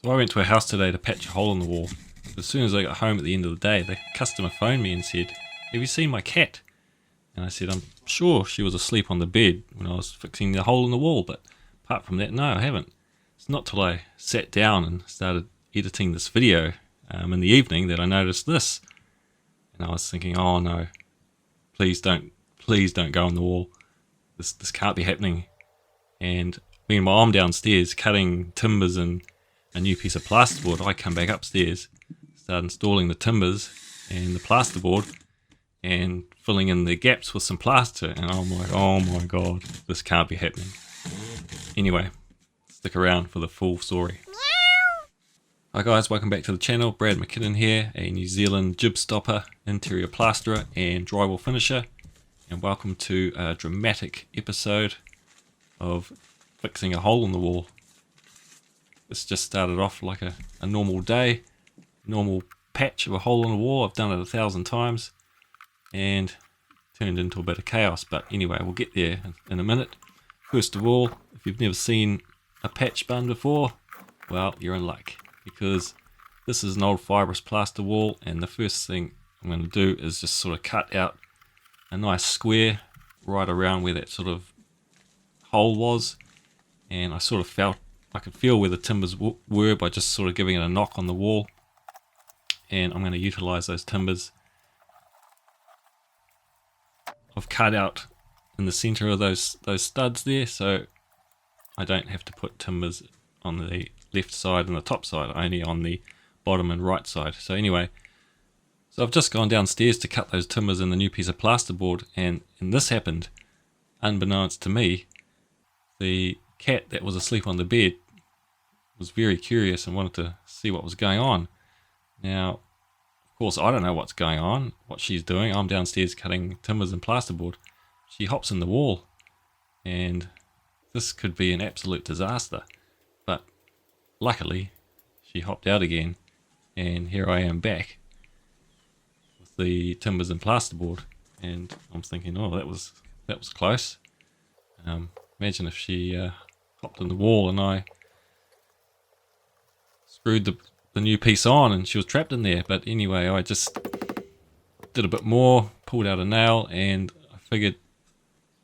So I went to a house today to patch a hole in the wall. As soon as I got home at the end of the day, the customer phoned me and said, "Have you seen my cat?" And I said, "I'm sure she was asleep on the bed when I was fixing the hole in the wall, but apart from that, no, I haven't." It's not till I sat down and started editing this video in the evening that I noticed this. And I was thinking, oh no, please don't go on the wall. This can't be happening. And meanwhile, I'm downstairs cutting timbers and a new piece of plasterboard. I come back upstairs, start installing the timbers and the plasterboard and filling in the gaps with some plaster. And I'm like, oh my god, this can't be happening. Anyway, stick around for the full story. Hi guys, welcome back to the channel. bradamckinnon here, a New Zealand jib stopper, interior plasterer and drywall finisher. And welcome to a dramatic episode of fixing a hole in the wall. This just started off like a normal day, normal patch of a hole in the wall. I've done it 1,000 times and turned into a bit of chaos. But anyway, we'll get there in a minute. First of all, if you've never seen a patch bun before, well, you're in luck, because this is an old fibrous plaster wall, and the first thing I'm going to do is just sort of cut out a nice square right around where that sort of hole was. And I sort of felt I could feel where the timbers were by just sort of giving it a knock on the wall. And I'm going to utilize those timbers. I've cut out in the center of those studs there, so I don't have to put timbers on the left side and the top side, only on the bottom and right side. So anyway, so I've just gone downstairs to cut those timbers in the new piece of plasterboard, and this happened unbeknownst to me. The cat that was asleep on the bed was very curious and wanted to see what was going on. Now, of course, I don't know what's going on, what she's doing. I'm downstairs cutting timbers and plasterboard. She hops in the wall, and this could be an absolute disaster. But luckily, she hopped out again, and here I am back with the timbers and plasterboard. And I'm thinking, oh, that was close. Imagine if she hopped in the wall and I screwed the new piece on and she was trapped in there. But anyway, I just did a bit more, pulled out a nail, and I figured,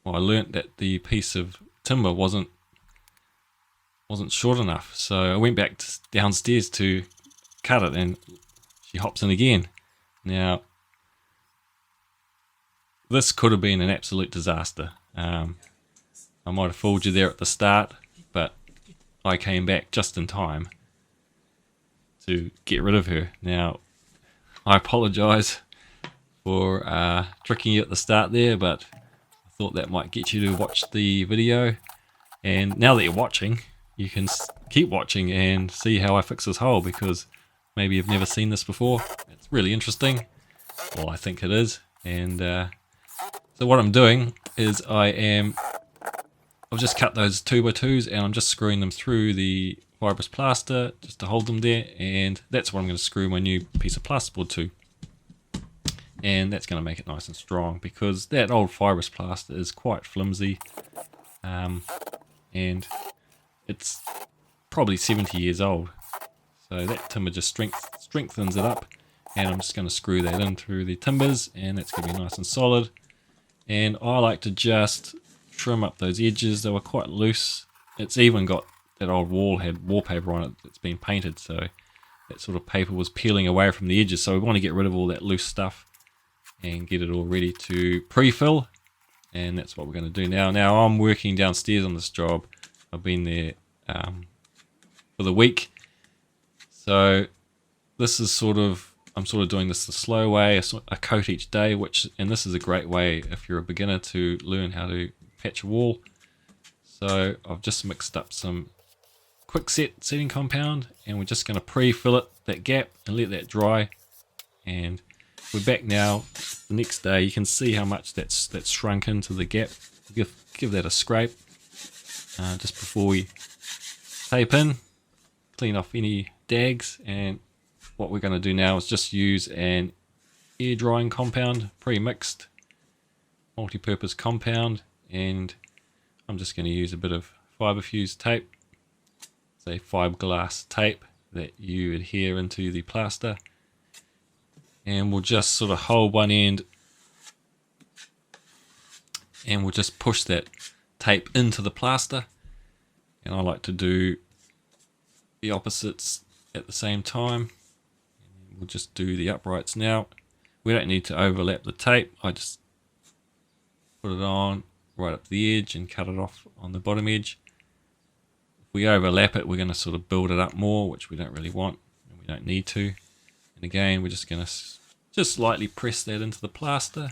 well, I learnt that the piece of timber wasn't short enough. So I went back downstairs to cut it, and she hops in again. Now, this could have been an absolute disaster. I might have fooled you there at the start, but I came back just in time to get rid of her. Now, I apologise for tricking you at the start there, but I thought that might get you to watch the video. And now that you're watching, you can keep watching and see how I fix this hole, because maybe you've never seen this before. It's really interesting. Well, I think it is. And so what I'm doing is I've just cut those 2x2s, and I'm just screwing them through the fibrous plaster just to hold them there, and that's what I'm going to screw my new piece of plasterboard to. And that's going to make it nice and strong, because that old fibrous plaster is quite flimsy, and it's probably 70 years old. So that timber just strengthens it up, and I'm just going to screw that in through the timbers, and that's going to be nice and solid. And I like to just trim up those edges. They were quite loose. It's even got that old wall had wallpaper on it that's been painted, so that sort of paper was peeling away from the edges. So we want to get rid of all that loose stuff and get it all ready to pre-fill, and that's what we're going to do now. Now I'm working downstairs on this job. I've been there for the week, so this is I'm sort of doing this the slow way, a coat each day, and this is a great way if you're a beginner to learn how to patch a wall. So I've just mixed up some quick setting compound, and we're just going to pre-fill that gap and let that dry. And we're back now the next day. You can see how much that's shrunk into the gap. Give that a scrape just before we tape in, clean off any dags. And what we're going to do now is just use an air drying compound, pre-mixed multi-purpose compound, and I'm just going to use a bit of fiberfuse tape, say fiberglass tape. that you adhere into the plaster. And we'll just sort of hold one end and we'll just push that tape into the plaster. And I like to do the opposites at the same time. We'll just do the uprights now. We don't need to overlap the tape. I just put it on right up the edge and cut it off on the bottom edge. If we overlap it, we're going to sort of build it up more, which we don't really want and we don't need to. And again, we're just going to just lightly press that into the plaster.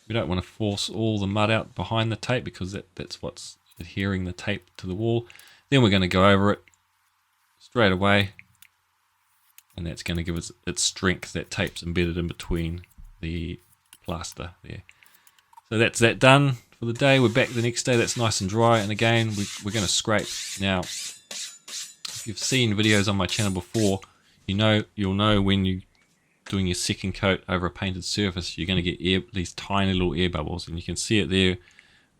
We don't want to force all the mud out behind the tape because that's what's adhering the tape to the wall. Then we're going to go over it straight away, and that's going to give us its strength. That tape's embedded in between the plaster there. So that's that done for the day. We're back the next day. That's nice and dry, and again we're going to scrape. Now, if you've seen videos on my channel before, you'll know when you're doing your second coat over a painted surface, you're going to get these tiny little air bubbles, and you can see it there,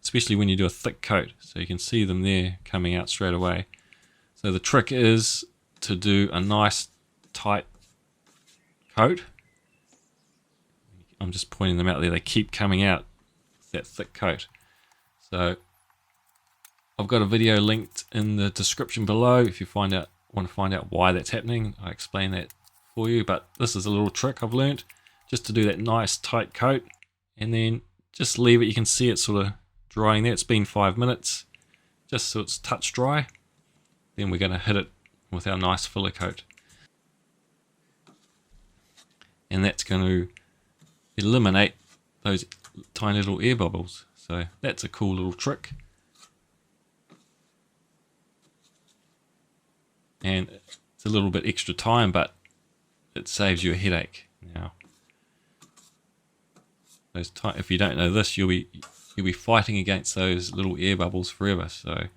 especially when you do a thick coat. So you can see them there coming out straight away. So the trick is to do a nice tight coat. I'm just pointing them out there. They keep coming out with that thick coat. So I've got a video linked in the description below if you want to find out why that's happening. I explain that for you, but this is a little trick I've learned, just to do that nice tight coat and then just leave it. You can see it sort of drying there. It's been 5 minutes just so it's touch dry. Then we're going to hit it with our nice filler coat, and that's going to eliminate those tiny little air bubbles. So that's a cool little trick, and it's a little bit extra time, but it saves you a headache. Now, if you don't know this, you'll be fighting against those little air bubbles forever. So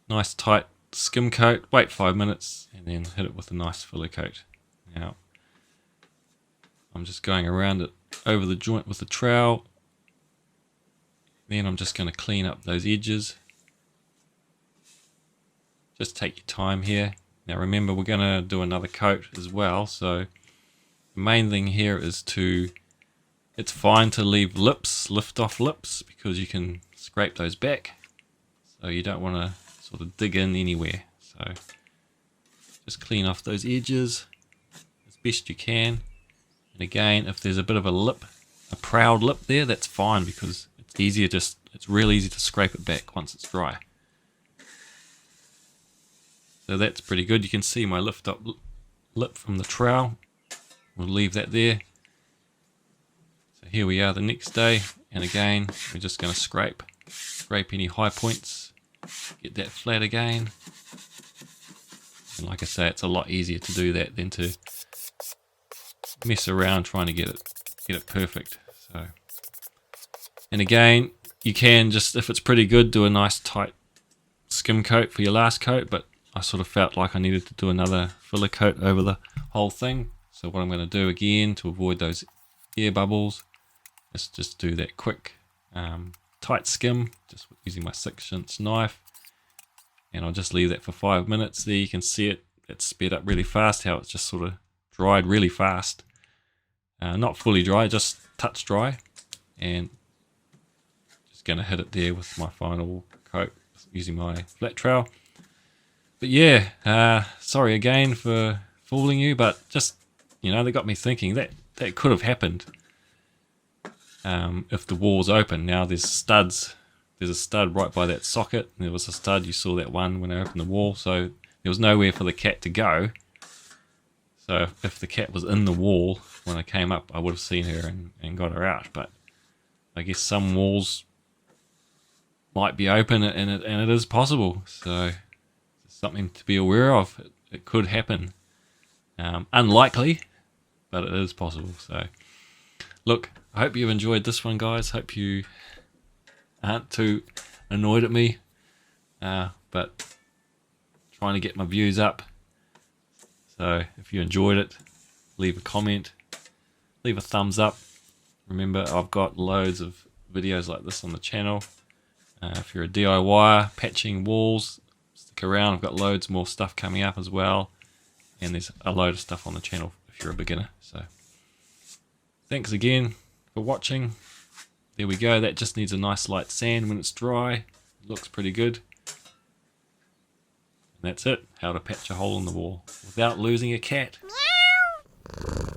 nice tight skim coat, wait 5 minutes, and then hit it with a nice filler coat. Now I'm just going around it over the joint with the trowel. Then I'm just going to clean up those edges. Just take your time here. Now remember, we're going to do another coat as well, so the main thing here is it's fine to leave lift off lips, because you can scrape those back, so you don't want to sort of dig in anywhere. So just clean off those edges as best you can. And again, if there's a bit of a proud lip there, that's fine, because it's real easy to scrape it back once it's dry. So that's pretty good. You can see my lift up lip from the trowel. We'll leave that there. So here we are the next day, and again we're just going to scrape any high points, get that flat again. And like I say, it's a lot easier to do that than to mess around trying to get it perfect. So, and again, you can just, if it's pretty good, do a nice tight skim coat for your last coat, but I sort of felt like I needed to do another filler coat over the whole thing. So what I'm going to do again to avoid those air bubbles is just do that quick tight skim, just using my 6" knife, and I'll just leave that for 5 minutes. There you can see it's sped up really fast, how it's just sort of dried really fast. Not fully dry, just touch dry, and just going to hit it there with my final coat using my flat trowel. But yeah, sorry again for fooling you, but just, they got me thinking that could have happened if the wall's open. Now there's studs. There's a stud right by that socket. There was a stud, you saw that one when I opened the wall, so there was nowhere for the cat to go. So if the cat was in the wall when I came up, I would have seen her and got her out. But I guess some walls might be open, and it is possible. So it's something to be aware of. It could happen. Unlikely, but it is possible. So look, I hope you've enjoyed this one, guys. Hope you aren't too annoyed at me, but trying to get my views up. So if you enjoyed it, leave a comment, leave a thumbs up. Remember, I've got loads of videos like this on the channel. If you're a DIYer, patching walls, stick around. I've got loads more stuff coming up as well. And there's a load of stuff on the channel if you're a beginner. So thanks again for watching. There we go. That just needs a nice light sand when it's dry. It looks pretty good. And that's it. How to patch a hole in the wall without losing a cat. Meow.